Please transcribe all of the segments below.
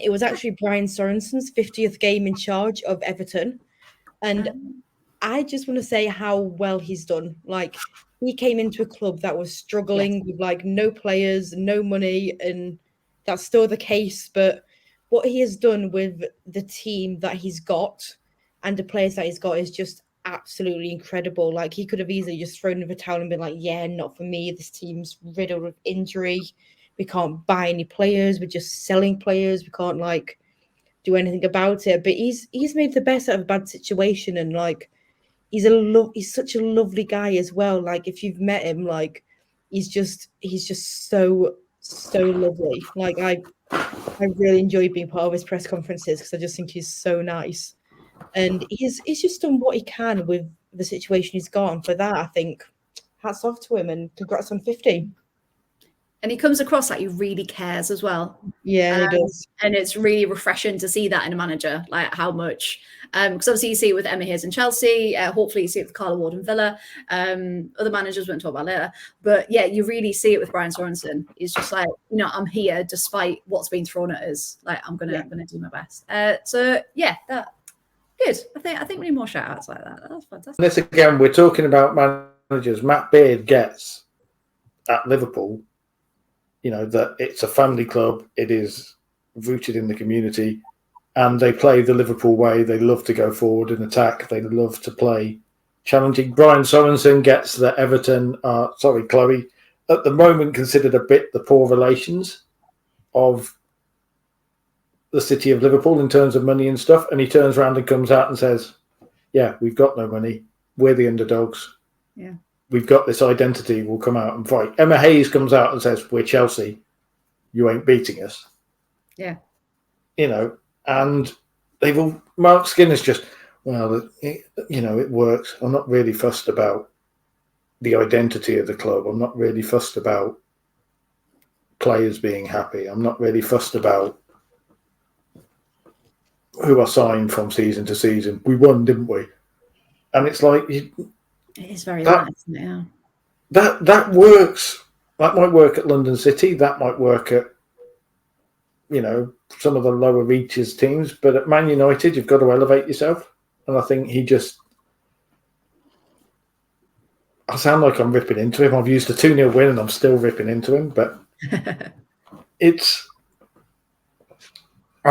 It was actually Brian Sorensen's 50th game in charge of Everton. And I just want to say how well he's done. Like, he came into a club that was struggling with like no players, no money, and that's still the case. But what he has done with the team that he's got and the players that he's got is just absolutely incredible. Like, he could have easily just thrown in the towel and been like, yeah, not for me. This team's riddled with injury. We can't buy any players. We're just selling players. We can't like do anything about it. But he's made the best out of a bad situation, and like he's such a lovely guy as well. Like, if you've met him, like he's just so lovely. Like, I really enjoy being part of his press conferences because I just think he's so nice, and he's just done what he can with the situation he's got. And for that, I think hats off to him and congrats on 50. And he comes across like he really cares as well. Yeah, he does. And it's really refreshing to see that in a manager, like how much. Because obviously you see it with Emma Hayes in Chelsea. Hopefully you see it with Carla Ward in Villa. Other managers we won't talk about later. But yeah, you really see it with Brian Sorensen. He's just like, I'm here despite what's been thrown at us. Like, I'm gonna do my best. So yeah, that good. I think we need more shout outs like that. That's fantastic. This again, we're talking about managers. Matt Beard gets at Liverpool, that it's a family club. It is rooted in the community, and they play the Liverpool way. They love to go forward and attack. They love to play challenging. Brian Sorensen gets that Everton Chloe, at the moment considered a bit the poor relations of the city of Liverpool in terms of money and stuff. And he turns around and comes out and says, yeah, we've got no money. We're the underdogs. Yeah. We've got this identity. We'll come out and fight. Emma Hayes comes out and says, we're Chelsea. You ain't beating us. Yeah. And they've all, Mark Skinner's just, it works. I'm not really fussed about the identity of the club. I'm not really fussed about players being happy. I'm not really fussed about who are signed from season to season. We won, didn't we? And it's like, it is very nice, isn't it? Yeah. That works. That might work at London City. That might work at, some of the lower reaches teams. But at Man United, you've got to elevate yourself. And I think I sound like I'm ripping into him. I've used a 2-0 win and I'm still ripping into him. But I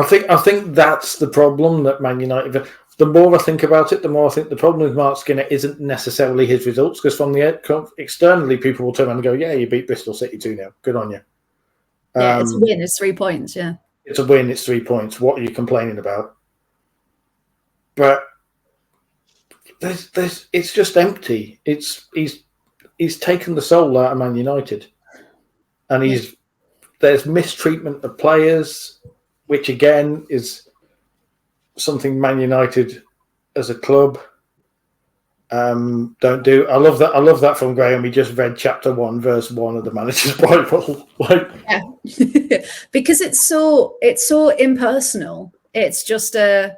think that's the problem that Man United. The more I think about it, the more I think the problem with Mark Skinner isn't necessarily his results, because from the externally, people will turn around and go, yeah, you beat Bristol City 2-0. Good on you. Yeah, it's a win. It's 3 points, yeah. It's a win. It's 3 points. What are you complaining about? But it's just empty. He's taken the soul out of Man United. And there's mistreatment of players, which again is something Man United as a club don't do. I love that from Graham. He just read chapter 1, verse 1 of the Manager's Bible. Yeah. Because it's so impersonal. It's just like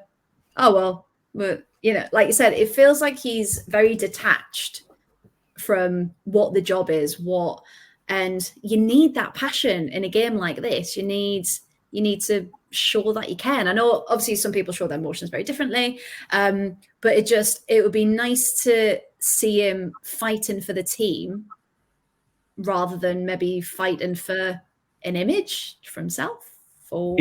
you said, it feels like he's very detached from what the job is, and you need that passion in a game like this. You need to show that you can. I know obviously some people show their emotions very differently, but it would be nice to see him fighting for the team rather than maybe fighting for an image for himself. Or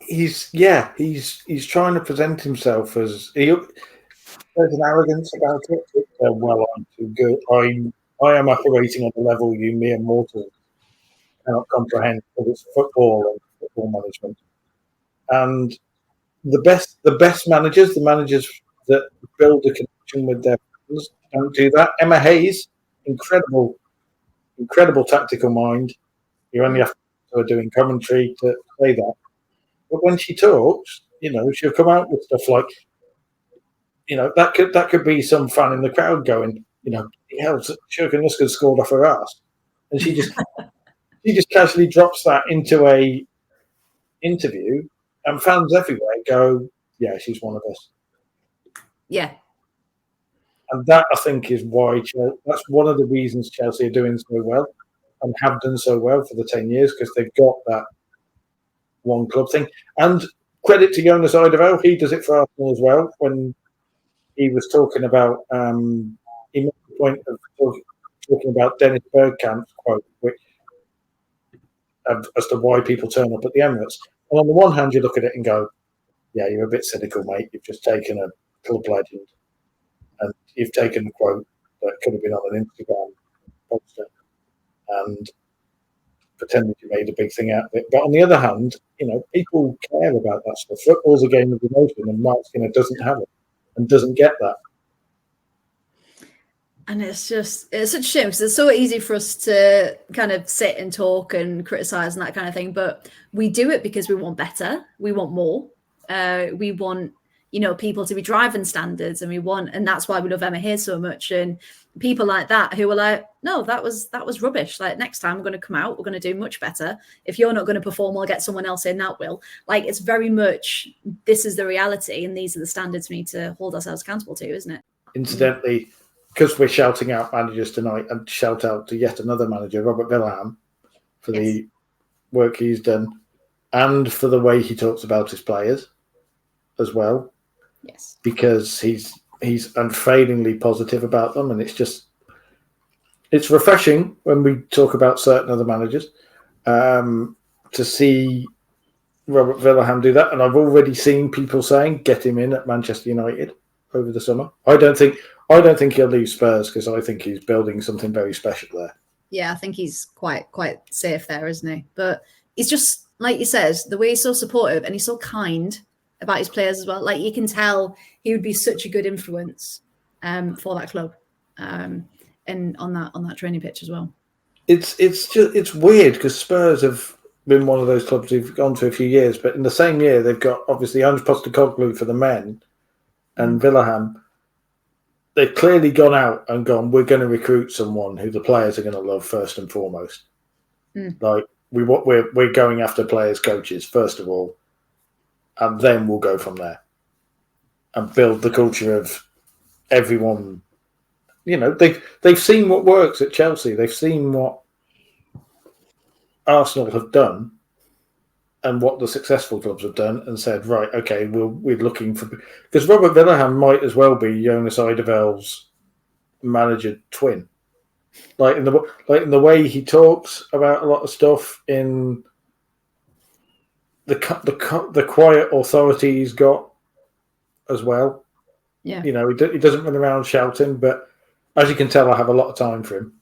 he's trying to present himself as there's an arrogance about it. Well, I'm too good. I am operating at a level you mere mortals cannot comprehend, because it's football and football management. And the best managers, the managers that build a connection with their players, don't do that. Emma Hayes, incredible tactical mind. You only have to doing commentary to say that. But when she talks, she'll come out with stuff like, that could be some fan in the crowd going, hell, Shurkanuska scored off her ass, and she just casually drops that into a interview, and fans everywhere go, yeah, she's one of us. Yeah. And that, I think, is why that's one of the reasons Chelsea are doing so well and have done so well for the 10 years, because they've got one club thing. And credit to Jonas Eidevall, he does it for Arsenal as well. When he was talking about, he made the point of talking about Dennis Bergkamp's quote, which as to why people turn up at the Emirates. And on the one hand, you look at it and go, yeah, you're a bit cynical, mate. You've just taken a club legend and you've taken a quote that could have been on an Instagram poster and pretended you made a big thing out of it. But on the other hand, people care about that stuff. Football's a game of emotion, and Mark Skinner doesn't have it and doesn't get that. And it's such a shame because it's so easy for us to kind of sit and talk and criticize and that kind of thing. But we do it because we want better. We want more. We want, people to be driving standards, and that's why we love Emma here so much. And people like that who are like, no, that was rubbish. Like, next time we're going to come out, we're going to do much better. If you're not going to perform, we'll get someone else in that will. Like, it's very much, this is the reality and these are the standards we need to hold ourselves accountable to, isn't it? Incidentally, because we're shouting out managers tonight, and shout out to yet another manager, Robert Villaham, for the work he's done and for the way he talks about his players as well. Yes. Because he's unfailingly positive about them, and it's refreshing when we talk about certain other managers to see Robert Villaham do that. And I've already seen people saying, get him in at Manchester United over the summer. I don't think he'll leave Spurs because I think he's building something very special there. Yeah, I think he's quite safe there, isn't he? But he's just, like you said, the way he's so supportive and he's so kind about his players as well. Like, you can tell he would be such a good influence for that club and on that training pitch as well. It's weird because Spurs have been one of those clubs who've gone for a few years, but in the same year they've got obviously Ange Postecoglou for the men and Villaham. They've clearly gone out and gone, we're going to recruit someone who the players are going to love first and foremost. Like, we're going after players, coaches first of all, and then we'll go from there and build the culture of everyone. They've seen what works at Chelsea. They've seen what Arsenal have done and what the successful clubs have done, and said, right, okay, we're looking for, because Robert Villaham might as well be Jonas Eidevall's manager twin. Like in the way he talks about a lot of stuff, in the quiet authority he's got as well. Yeah, he doesn't run around shouting, but as you can tell, I have a lot of time for him.